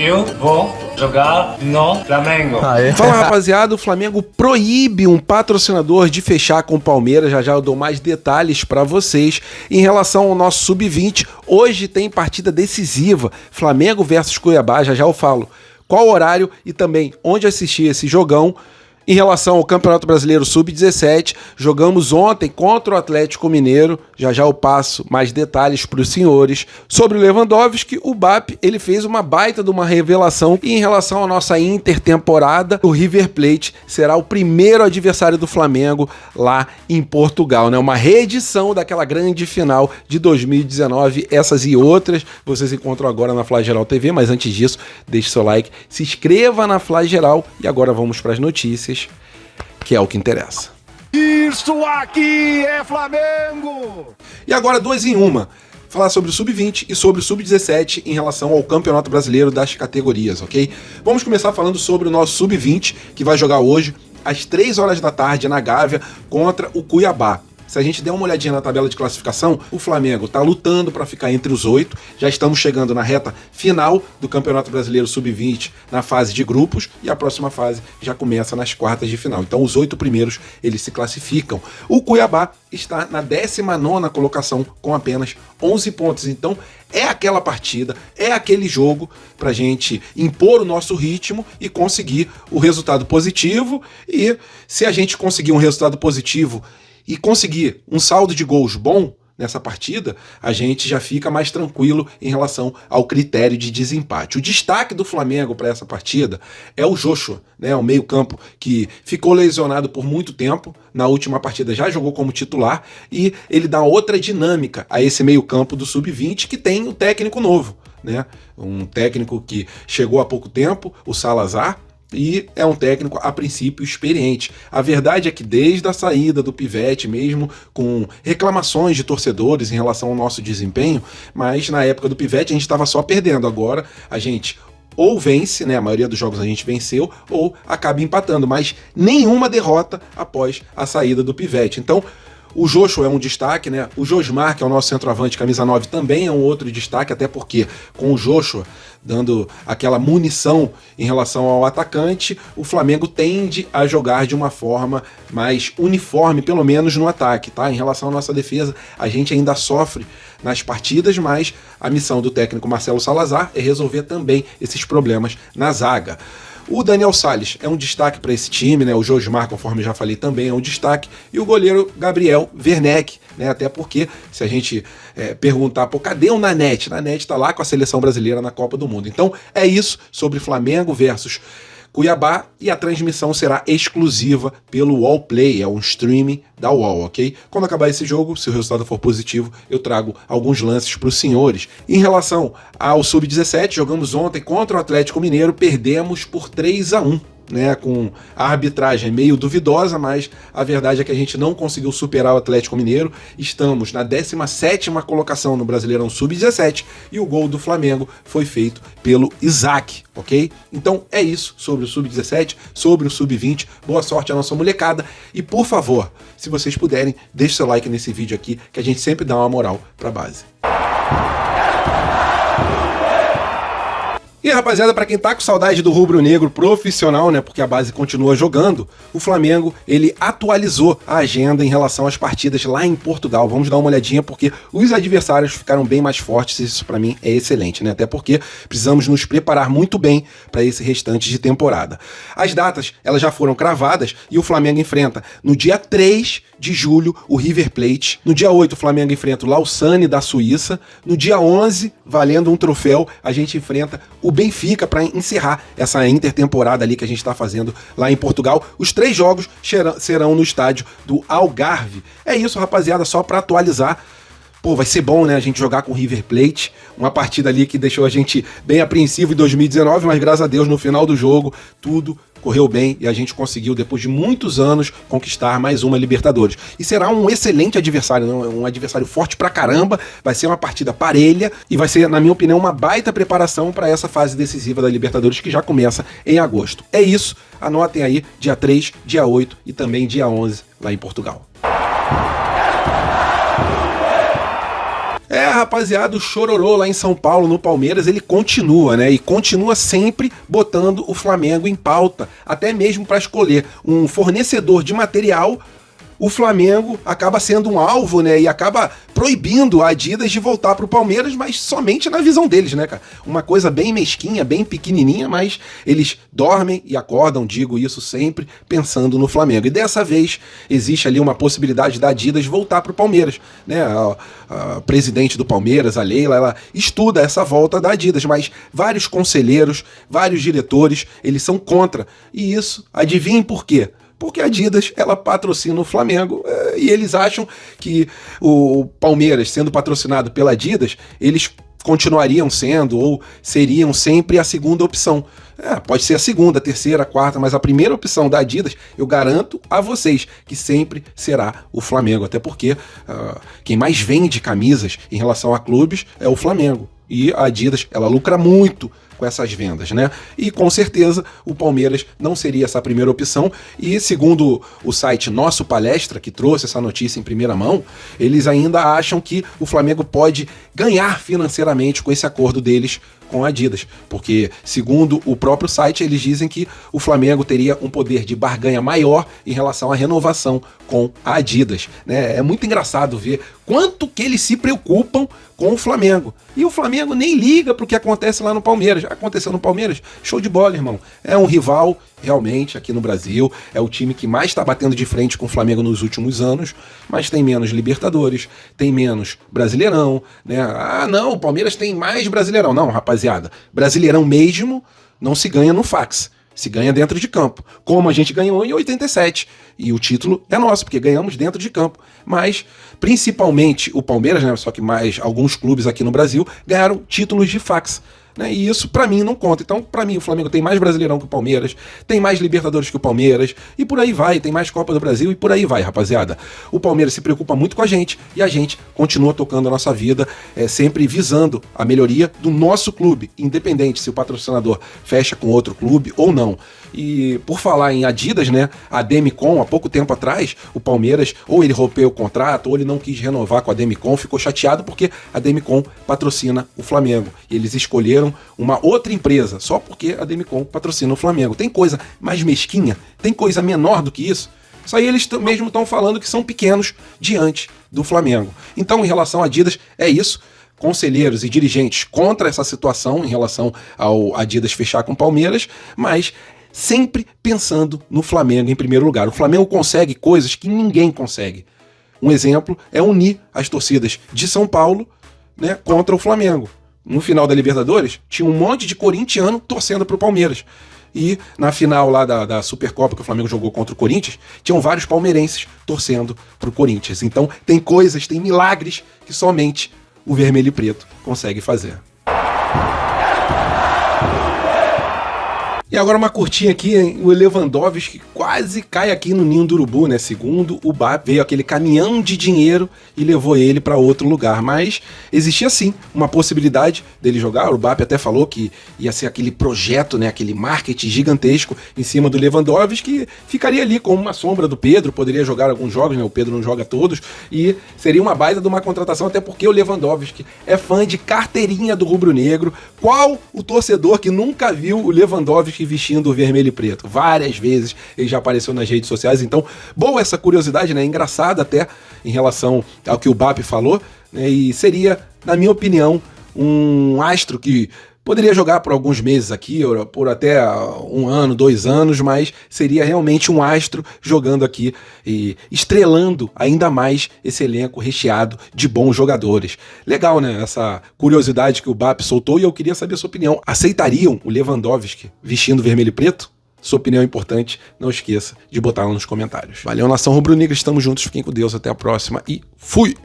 Eu vou jogar no Flamengo. Fala, rapaziada, o Flamengo proíbe um patrocinador de fechar com o Palmeiras. Já eu dou mais detalhes pra vocês. Em relação ao nosso Sub-20, hoje tem partida decisiva, Flamengo versus Cuiabá, já eu falo qual horário e também onde assistir esse jogão. Em relação ao Campeonato Brasileiro Sub-17, jogamos ontem contra o Atlético Mineiro. Já eu passo mais detalhes para os senhores. Sobre o Lewandowski, o BAP ele fez uma baita de uma revelação. E em relação à nossa intertemporada, o River Plate será o primeiro adversário do Flamengo lá em Portugal, né? Uma reedição daquela grande final de 2019. Essas e outras vocês encontram agora na Flageral TV. Mas antes disso, deixe seu like, se inscreva na Flageral. E agora vamos para as notícias, que é o que interessa. Isso aqui é Flamengo! E agora 2 em 1. Falar sobre o Sub-20 e sobre o Sub-17 em relação ao Campeonato Brasileiro das categorias, ok? Vamos começar falando sobre o nosso Sub-20, que vai jogar hoje às 3 horas da tarde na Gávea contra o Cuiabá. Se a gente der uma olhadinha na tabela de classificação, o Flamengo está lutando para ficar entre os 8. Já estamos chegando na reta final do Campeonato Brasileiro Sub-20 na fase de grupos e a próxima fase já começa nas quartas de final. Então os 8 primeiros eles se classificam. O Cuiabá está na 19ª colocação com apenas 11 pontos. Então é aquela partida, é aquele jogo para a gente impor o nosso ritmo e conseguir o resultado positivo. E se a gente conseguir um resultado positivo e conseguir um saldo de gols bom nessa partida, a gente já fica mais tranquilo em relação ao critério de desempate. O destaque do Flamengo para essa partida é o Joshua, né, o meio-campo que ficou lesionado por muito tempo. Na última partida já jogou como titular e ele dá outra dinâmica a esse meio-campo do Sub-20 que tem o técnico novo, né? Um técnico que chegou há pouco tempo, o Salazar, e é um técnico, a princípio, experiente. A verdade é que desde a saída do Pivete, mesmo com reclamações de torcedores em relação ao nosso desempenho, mas na época do Pivete a gente estava só perdendo. Agora a gente ou vence, né? A maioria dos jogos a gente venceu, ou acaba empatando, mas nenhuma derrota após a saída do Pivete. Então, o Joshua é um destaque, né? O Josmar, que é o nosso centroavante, camisa 9, também é um outro destaque, até porque com o Joshua dando aquela munição em relação ao atacante, o Flamengo tende a jogar de uma forma mais uniforme, pelo menos no ataque, tá? Em relação à nossa defesa, a gente ainda sofre nas partidas, mas a missão do técnico Marcelo Salazar é resolver também esses problemas na zaga. O Daniel Salles é um destaque para esse time, né? O Josmar, conforme já falei, também é um destaque. E o goleiro Gabriel Werneck, né? Até porque, se a gente perguntar, pô, cadê o Nanete? Nanete tá lá com a seleção brasileira na Copa do Mundo. Então, é isso sobre Flamengo versus Cuiabá, e a transmissão será exclusiva pelo UOL Play, é um streaming da UOL, ok? Quando acabar esse jogo, se o resultado for positivo, eu trago alguns lances para os senhores. Em relação ao Sub-17, jogamos ontem contra o Atlético Mineiro, perdemos por 3-1. Né, com a arbitragem meio duvidosa, mas a verdade é que a gente não conseguiu superar o Atlético Mineiro. Estamos na 17ª colocação no Brasileirão Sub-17 e o gol do Flamengo foi feito pelo Isaac, ok? Então é isso sobre o Sub-17, sobre o Sub-20. Boa sorte à nossa molecada e, por favor, se vocês puderem, deixe seu like nesse vídeo aqui, que a gente sempre dá uma moral pra base. E rapaziada, pra quem tá com saudade do rubro-negro profissional, né, porque a base continua jogando, o Flamengo, ele atualizou a agenda em relação às partidas lá em Portugal. Vamos dar uma olhadinha porque os adversários ficaram bem mais fortes e isso pra mim é excelente, né, até porque precisamos nos preparar muito bem para esse restante de temporada. As datas, elas já foram cravadas e o Flamengo enfrenta no dia 3 de julho o River Plate, no dia 8 o Flamengo enfrenta o Lausanne da Suíça, no dia 11, valendo um troféu, a gente enfrenta o Benfica para encerrar essa intertemporada ali que a gente está fazendo lá em Portugal. Os 3 jogos serão no estádio do Algarve. É isso, rapaziada, só para atualizar. Pô, vai ser bom, né, a gente jogar com o River Plate, uma partida ali que deixou a gente bem apreensivo em 2019, mas graças a Deus no final do jogo tudo correu bem e a gente conseguiu, depois de muitos anos, conquistar mais uma Libertadores. E será um excelente adversário, um adversário forte pra caramba, vai ser uma partida parelha e vai ser, na minha opinião, uma baita preparação para essa fase decisiva da Libertadores que já começa em agosto. É isso, anotem aí, dia 3, dia 8 e também dia 11 lá em Portugal. Rapaziada, o chororô lá em São Paulo, no Palmeiras, ele continua, né? E continua sempre botando o Flamengo em pauta, até mesmo para escolher um fornecedor de material. O Flamengo acaba sendo um alvo, né? E acaba proibindo a Adidas de voltar pro Palmeiras, mas somente na visão deles, né, cara? Uma coisa bem mesquinha, bem pequenininha, mas eles dormem e acordam, digo isso sempre, pensando no Flamengo. E dessa vez existe ali uma possibilidade da Adidas voltar pro Palmeiras, né? A presidente do Palmeiras, a Leila, ela estuda essa volta da Adidas, mas vários conselheiros, vários diretores, eles são contra. E isso, adivinhem por quê? Porque a Adidas, ela patrocina o Flamengo e eles acham que o Palmeiras, sendo patrocinado pela Adidas, eles continuariam sendo ou seriam sempre a segunda opção. Pode ser a segunda, a terceira, a quarta, mas a primeira opção da Adidas, eu garanto a vocês que sempre será o Flamengo, até porque quem mais vende camisas em relação a clubes é o Flamengo. E a Adidas, ela lucra muito com essas vendas, né? E com certeza o Palmeiras não seria essa primeira opção. E segundo o site Nosso Palestra, que trouxe essa notícia em primeira mão, eles ainda acham que o Flamengo pode ganhar financeiramente com esse acordo deles com a Adidas, porque segundo o próprio site eles dizem que o Flamengo teria um poder de barganha maior em relação à renovação com a Adidas, né? É muito engraçado ver quanto que eles se preocupam com o Flamengo, e o Flamengo nem liga pro que acontece lá no Palmeiras. Aconteceu no Palmeiras, show de bola, irmão. É um rival realmente aqui no Brasil, é o time que mais está batendo de frente com o Flamengo nos últimos anos, mas tem menos Libertadores, tem menos Brasileirão, né? Não, o Palmeiras tem mais Brasileirão. Não, rapaziada, Brasileirão mesmo não se ganha no fax, se ganha dentro de campo, como a gente ganhou em 87, e o título é nosso, porque ganhamos dentro de campo, mas principalmente o Palmeiras, né, só que mais alguns clubes aqui no Brasil ganharam títulos de fax, né, e isso pra mim não conta. Então pra mim o Flamengo tem mais Brasileirão que o Palmeiras, tem mais Libertadores que o Palmeiras, e por aí vai, tem mais Copa do Brasil e por aí vai, rapaziada. O Palmeiras se preocupa muito com a gente e a gente continua tocando a nossa vida, sempre visando a melhoria do nosso clube, independente se o patrocinador fecha com outro clube ou não. E por falar em Adidas, né, a Demicon, há pouco tempo atrás, o Palmeiras ou ele rompeu o contrato ou ele não quis renovar com a Demicon, ficou chateado porque a Demicon patrocina o Flamengo. E eles escolheram uma outra empresa só porque a Demicon patrocina o Flamengo. Tem coisa mais mesquinha? Tem coisa menor do que isso? Isso aí eles mesmo estão falando que são pequenos diante do Flamengo. Então, em relação a Adidas, é isso. Conselheiros e dirigentes contra essa situação em relação ao Adidas fechar com o Palmeiras, mas sempre pensando no Flamengo em primeiro lugar. O Flamengo consegue coisas que ninguém consegue. Um exemplo é unir as torcidas de São Paulo, né, contra o Flamengo. No final da Libertadores, tinha um monte de corintiano torcendo pro Palmeiras. E na final lá da Supercopa que o Flamengo jogou contra o Corinthians, tinham vários palmeirenses torcendo pro Corinthians. Então tem coisas, tem milagres que somente o vermelho e preto consegue fazer. E agora uma curtinha aqui, hein? O Lewandowski quase cai aqui no ninho do urubu, né? Segundo o BAP, veio aquele caminhão de dinheiro e levou ele para outro lugar. Mas existia sim uma possibilidade dele jogar. O BAP até falou que ia ser aquele projeto, né? Aquele marketing gigantesco em cima do Lewandowski, que ficaria ali como uma sombra do Pedro, poderia jogar alguns jogos, né? O Pedro não joga todos, e seria uma baita de uma contratação, até porque o Lewandowski é fã de carteirinha do rubro-negro. Qual o torcedor que nunca viu o Lewandowski vestindo o vermelho e preto? Várias vezes ele já apareceu nas redes sociais. Então, boa essa curiosidade, né? Engraçada até em relação ao que o BAP falou, né? E seria, na minha opinião, um astro que poderia jogar por alguns meses aqui, ou por até 1 ano, 2 anos, mas seria realmente um astro jogando aqui e estrelando ainda mais esse elenco recheado de bons jogadores. Legal, né? Essa curiosidade que o BAP soltou, e eu queria saber a sua opinião. Aceitariam o Lewandowski vestindo vermelho e preto? Sua opinião é importante, não esqueça de botar lá nos comentários. Valeu, nação rubro-negra, estamos juntos, fiquem com Deus, até a próxima e fui!